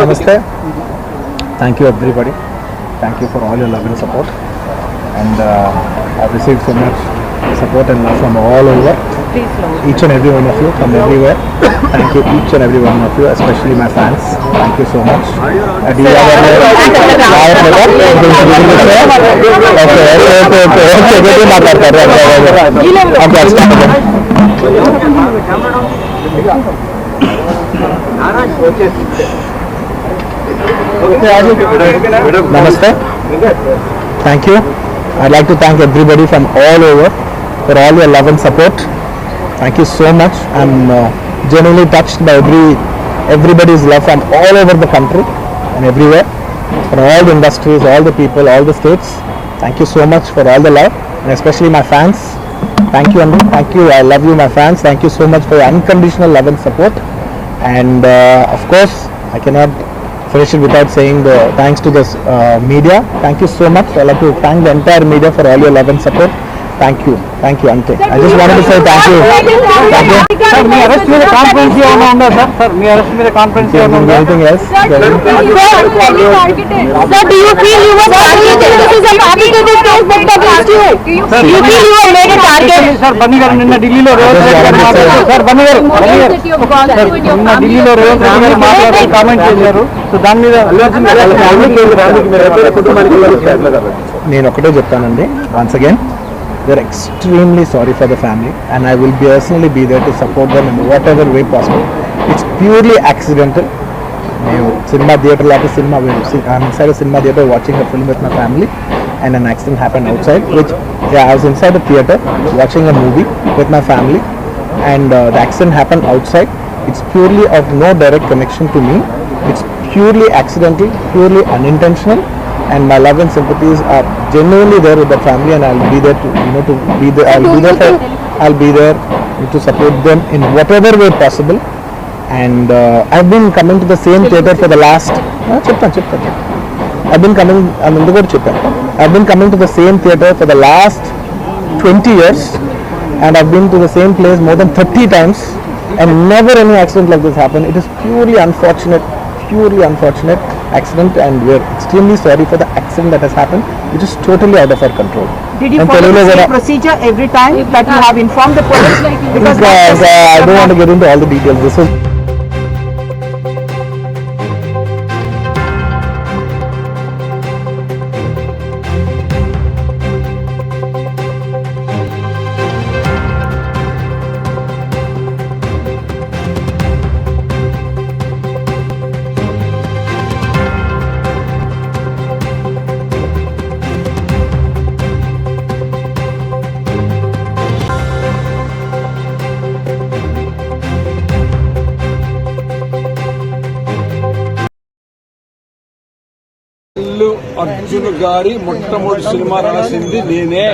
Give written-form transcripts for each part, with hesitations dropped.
Namaste. Thank you everybody. Thank you for all your love and support. And I've received so much support and love from all over. Each and every one of you from everywhere. Thank you each and every one of you, especially my fans. Thank you so much. Do you have any Namaste. Thank you. I'd like to thank everybody from all over for all your love and support. Thank you so much. I'm genuinely touched by everybody's love from all over the country and everywhere, for all the industries, all the people, all the states. Thank you so much for all the love, and especially my fans. Thank you, Andy. Thank you. I love you, my fans. Thank you so much for your unconditional love and support. And of course, I cannot finish it without saying the thanks to the media. Thank you so much. I'd like to thank the entire media for all your love and support. Thank you, Ante. I just wanted to say thank you. Thank you. Sir, me arrest మీద conference ఏమైనా ఉందా sir? Sir, మీ arrest మీద conference ఏమైనా ఉందా? Anything else? Sir, do you feel you were targeted? This is a targeted case against you. Sir, You feel you were made a target? Sir Bunny గారు నిన్న ఢిల్లీలో రేవంత్ రెడ్డి గారు మాట్లాడారు. సార్ బన్నీ గారు నిన్న ఢిల్లీలో రేవంత్ రెడ్డి గారు మాట్లాడుతూ కామెంట్ చేశారు. సో దాని మీద నేను ఒకటే చెప్తానండి. Once again, they're extremely sorry for the family, and I will personally be there to support them in whatever way possible. It's purely accidental. నేను సినిమా థియేటర్ లాగా I'm inside a cinema theater watching a film with my family, and an accident happened outside, I was inside a theater watching a movie with my family, and the accident happened outside. It's purely of no direct connection to me. It's purely accidental, purely unintentional, and my love and sympathies are genuinely there with the family, and I'll be there I'll be there to support them in whatever way possible. And I've been coming to the same theater for the last I've been coming to the same theater for the last 20 years, and I've been to the same place more than 30 times, and never any accident like this happened. It is purely unfortunate accident, and we're extremely sorry for the accident that has happened, which is totally out of our control. Did you follow the same procedure every time that you have informed the police? Because I don't want to get into all the details. This was Allu Arjun గారి మొట్టమొదటి cinema రాసింది నేనే.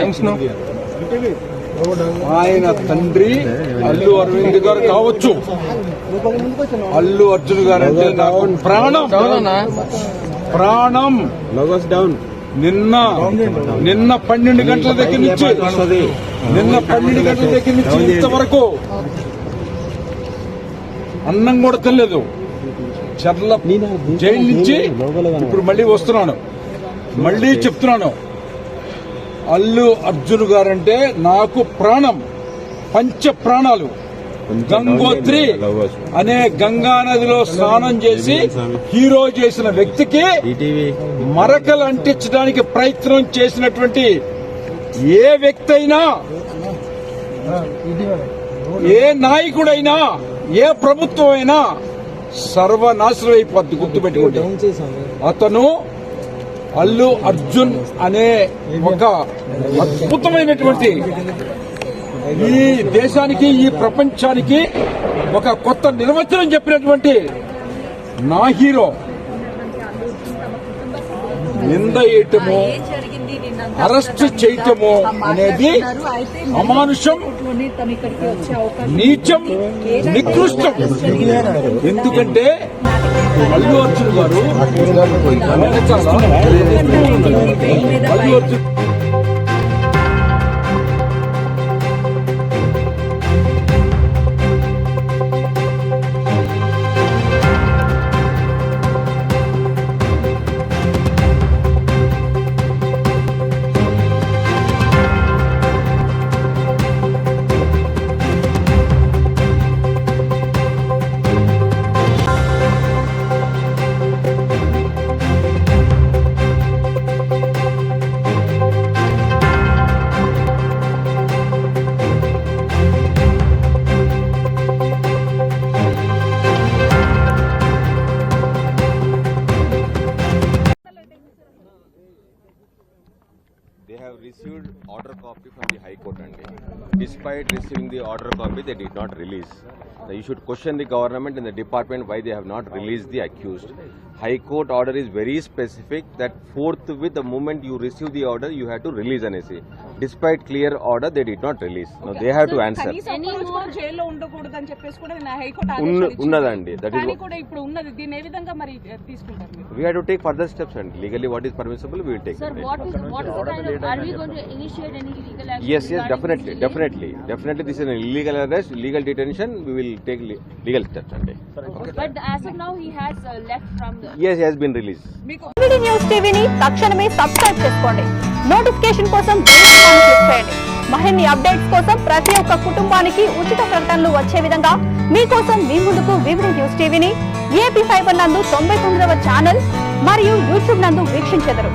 ఆయన తండ్రి అల్లు అరవింద్ గారు కావచ్చు. అల్లు అర్జున్ గారు అంటే నాకు ప్రాణం. నిన్న 12 గంటల దగ్గర నుంచి ఇంతవరకు అన్నం కూడా తినలేదు. చర్ల జైలు నుంచి ఇప్పుడు మళ్ళీ వస్తున్నాను. మళ్ళీ చెప్తున్నాను, అల్లు అర్జున్ గారంటే నాకు ప్రాణం, పంచ ప్రాణాలు. గంగోత్రి అనే గంగా నదిలో స్నానం చేసి హీరో చేసిన వ్యక్తికి మరకలు అంటించడానికి ప్రయత్నం చేసినటువంటి ఏ వ్యక్తి అయినా, ఏ నాయకుడైనా, ఏ ప్రభుత్వం అయినా సర్వనాశనం అయిపోద్ది. గుర్తుపెట్టుకుంటే అతను అల్లు అర్జున్ అనే ఒక అద్భుతమైనటువంటి ఈ దేశానికి, ఈ ప్రపంచానికి ఒక కొత్త నిర్వచనం చెప్పినటువంటి నా హీరో. నింద వేయటము, అరెస్ట్ చేయటము అనేది అమానుషం, నీచం, నికృష్టం. ఎందుకంటే అల్లు అర్జున్ గారు Allu Arjun order copy from the High Court and despite receiving the order copy, they did not release. So you should question the government and the department why they have not released the accused. High Court order is very specific that forthwith the moment you receive the order, you have to release an essay. Despite clear order, they did not release. Now they have to answer. జైల్లో ఉండకూడదని చెప్పేసి కూడా నేను high court ఉన్నదండి. That is కూడా ఇప్పుడు ఉన్నది. దీన్ని ఏ విధంగా మరి తీసుకుంటారు మీరు? we have to take further steps and legally what is permissible we will take. Sir, what is the kind of, are we going to initiate any legal action? Yes, regarding definitely. This is an illegal arrest, illegal detention. We will take legal steps and But as of now, he has left from the... yes, he has been released. VVD news టీవీని తక్షణమే subscribe చేసుకోండి. Notification కోసం bell icon click చేయండి. మరిన్ని updates కోసం ప్రతి ఒక్క కుటుంబానికి ఉచిత ప్రకటనలు వచ్చే విధంగా మీకోసం మీ ముందుకు వివిడి న్యూస్ టీవీని AP5 నందు 99వ ఛానల్ మరియు యూట్యూబ్ నందు వీక్షించెదరు.